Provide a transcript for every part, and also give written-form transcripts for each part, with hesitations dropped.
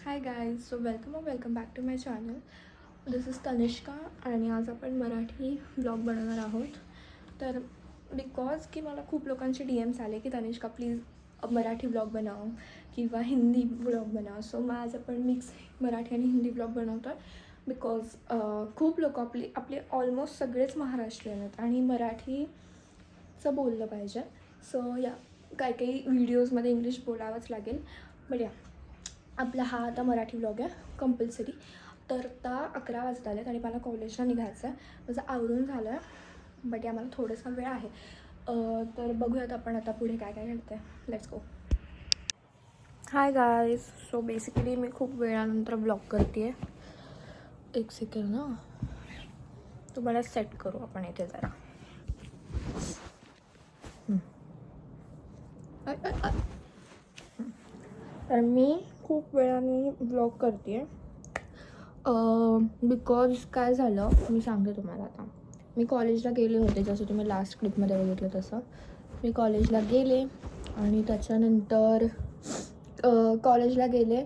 High guys, so welcome back to my channel. This is Tanishka आणि आज आपण Marathi blog बनवणार आहोत. तर बिकॉज की मला खूप लोकांचे DMs आले की तनिष्का प्लीज मराठी ब्लॉग बनव किंवा हिंदी ब्लॉग बनव. सो मग आज आपण मिक्स मराठी आणि हिंदी ब्लॉग बनवतो आहे. बिकॉज खूप लोक आपले ऑलमोस्ट सगळेच महाराष्ट्रीयन आहेत आणि मराठीचं बोललं पाहिजे. सो या काही व्हिडिओजमध्ये इंग्लिश बोलावंच लागेल. बट या आपला हा आता मराठी व्लॉग आहे कंपल्सरी. तर आता 11 वाजत आले आणि मला कॉलेजला निघायचं आहे. माझं आवरून झालं आहे, बट या मला थोडासा वेळ आहे. तर बघूयात आपण आता पुढे काय काय घडतं आहे. Let's go. Hi guys, so basically मी खूप वेळानंतर ब्लॉग करते आहे. एक सेकंड ना, तुम्हाला सेट करू आपण इथे जरा. तर मी खूप वेळाने ब्लॉग करते आहे बिकॉज काय झालं मी सांगते तुम्हाला. आता मी कॉलेजला गेले होते, जसं तुम्ही लास्ट क्लिपमध्ये बघितलं तसं मी कॉलेजला गेले आणि त्याच्यानंतर कॉलेजला गेले,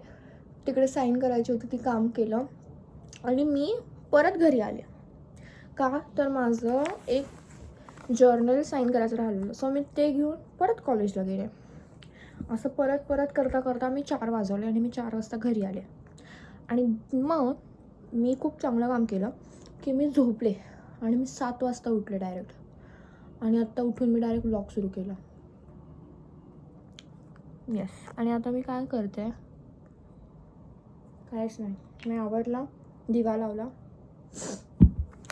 तिकडे साईन करायची होती, ती काम केलं आणि मी परत घरी आले. का तर माझं एक जर्नल साईन करायचं राहिलेलं, सो मी ते घेऊन परत कॉलेजला गेले. असं परत करता मी 4 वाजवले आणि मी 4 वाजता घरी आले. आणि मग मी खूप चांगलं काम केलं की मी झोपले आणि मी 7 वाजता उठले डायरेक्ट. आणि आत्ता उठून मी डायरेक्ट ब्लॉग सुरू केला. येस. आणि आता मी काय करते, काहीच नाही. मी आवरला, दिवा लावला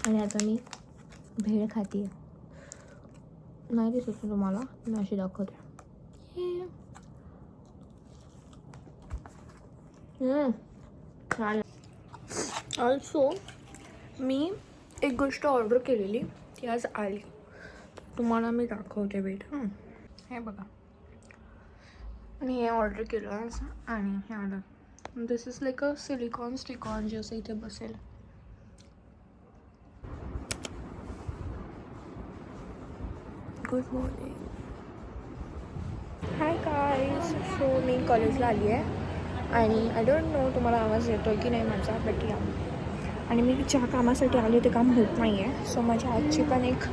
आणि आता मी भेळ खाते. नाही दिसत तुम्हाला, मी अशी दाखवते. छान. ऑल्सो मी एक गोष्ट ऑर्डर केलेली, ती आज आली. तुम्हाला मी दाखवते, वेट. हे बघा, आणि हे ऑर्डर केलं आज आणि हे आलं. This is like a silicone stick on जे असं इथे बसेल. Good morning. Hi guys, so मी कॉलेजला आली आहे आणि आय डोंट नो तुम्हाला आवाज येतो आहे की नाही माझा, बट या. आणि मी ज्या कामासाठी आले ते काम होत नाही आहे. सो माझ्या आजची पण एक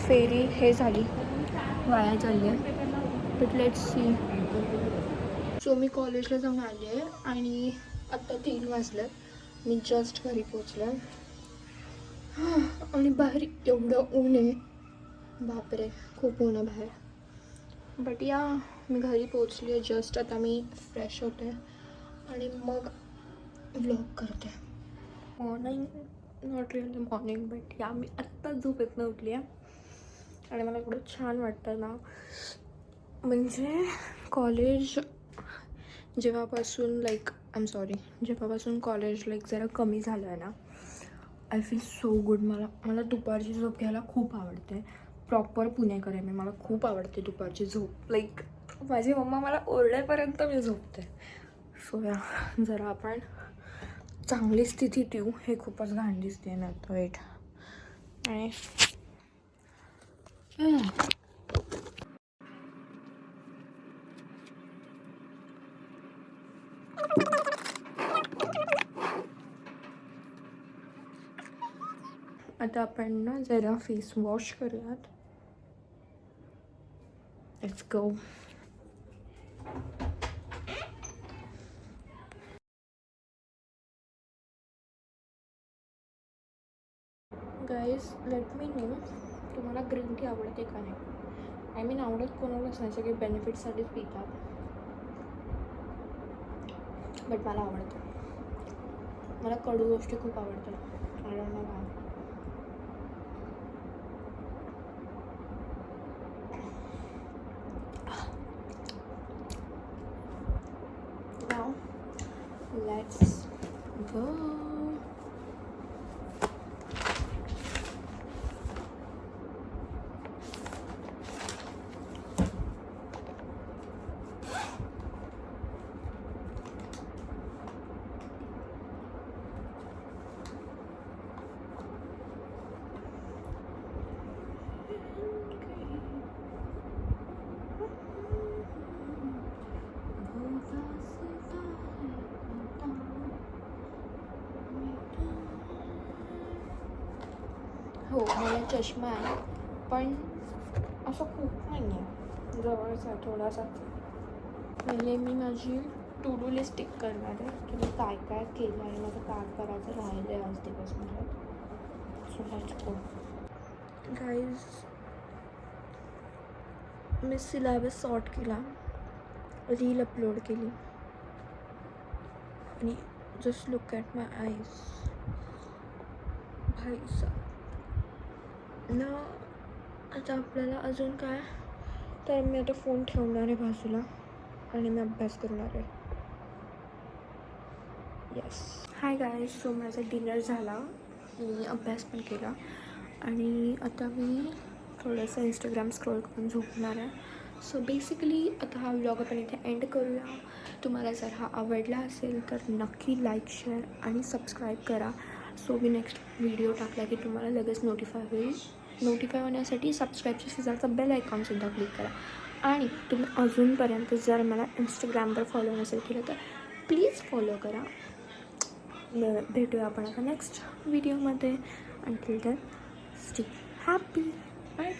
फेरी हे झाली, वाया चालली आहे. But let's see. सो मी कॉलेजला जाऊन आले आहे आणि आत्ता 3 वाजले. मी जस्ट घरी पोचले आणि बाहेर एवढं ऊन आहे, बापरे खूप ऊन आहे बाहेर. बट या मी घरी पोचली आहे जस्ट. आता मी फ्रेश होते आणि मग व्लॉग करते. Morning, not really morning, but या मी आत्ता झोपेतनं उठली आहे आणि मला एवढं छान वाटतं ना. म्हणजे कॉलेज जेव्हापासून जेव्हापासून कॉलेज जरा कमी झालं आहे ना, आय फील सो गुड. मला दुपारची झोप घ्यायला खूप आवडते. प्रॉपर पुणेकर आहे मी, मला खूप आवडते दुपारची झोप. माझी मम्मा मला ओरडेपर्यंत मी झोपते. सो या जरा आपण चांगली स्थिती ठेवू. हे खूपच घाण दिसते ना आता, वेट. आणि आता आपण ना जरा फेस वॉश करूयात. Let's go. Guys, let me know तुम्हाला ग्रीन टी आवडते का नाही. आय मीन आवडत कोणालाच नाही, सगळे बेनिफिटसाठीच पितात, बट मला आवडतं. मला कडू गोष्टी खूप आवडतात. I don't know why. Now let's go. मला चष्मा आहे, पण असं खूप नाही आहे, जवळचा थोडासाच. पहिले मी माझी टू डू लिस्ट टिक करणार आहे की मी काय काय केलं आहे, माझं काय करायचं राहिलं आहे आज दिवसभरात. So let's go guys. Me syllabus sort केला, रील अपलोड केली आणि just look at my eyes. भाई ना. आता आपल्याला अजून काय, तर मी आता फोन ठेवणार आहे बाजूला आणि मी अभ्यास करणार आहे. येस. हाय गाईज. सो माझा डिनर झाला, मी अभ्यास पण केला आणि आता मी थोडंसं इंस्टाग्राम स्क्रोल करून झोपणार आहे. सो बेसिकली आता हा व्लॉग आपण इथे एंड करूया. तुम्हाला जर हा आवडला असेल तर नक्की लाईक, शेअर आणि सबस्क्राईब करा. सो मी नेक्स्ट व्हिडिओ टाकला की तुम्हाला लगेच नोटिफाय होईल. नोटिफाय होण्यासाठी सबस्क्राईबच्या शेजारचा बेल आयकॉनसुद्धा क्लिक करा. आणि तुम्ही अजूनपर्यंत जर मला इंस्टाग्रामवर फॉलो नसेल केलं तर प्लीज फॉलो करा. भेटूया आपण आता नेक्स्ट व्हिडिओमध्ये. Until then stay happy. Bye.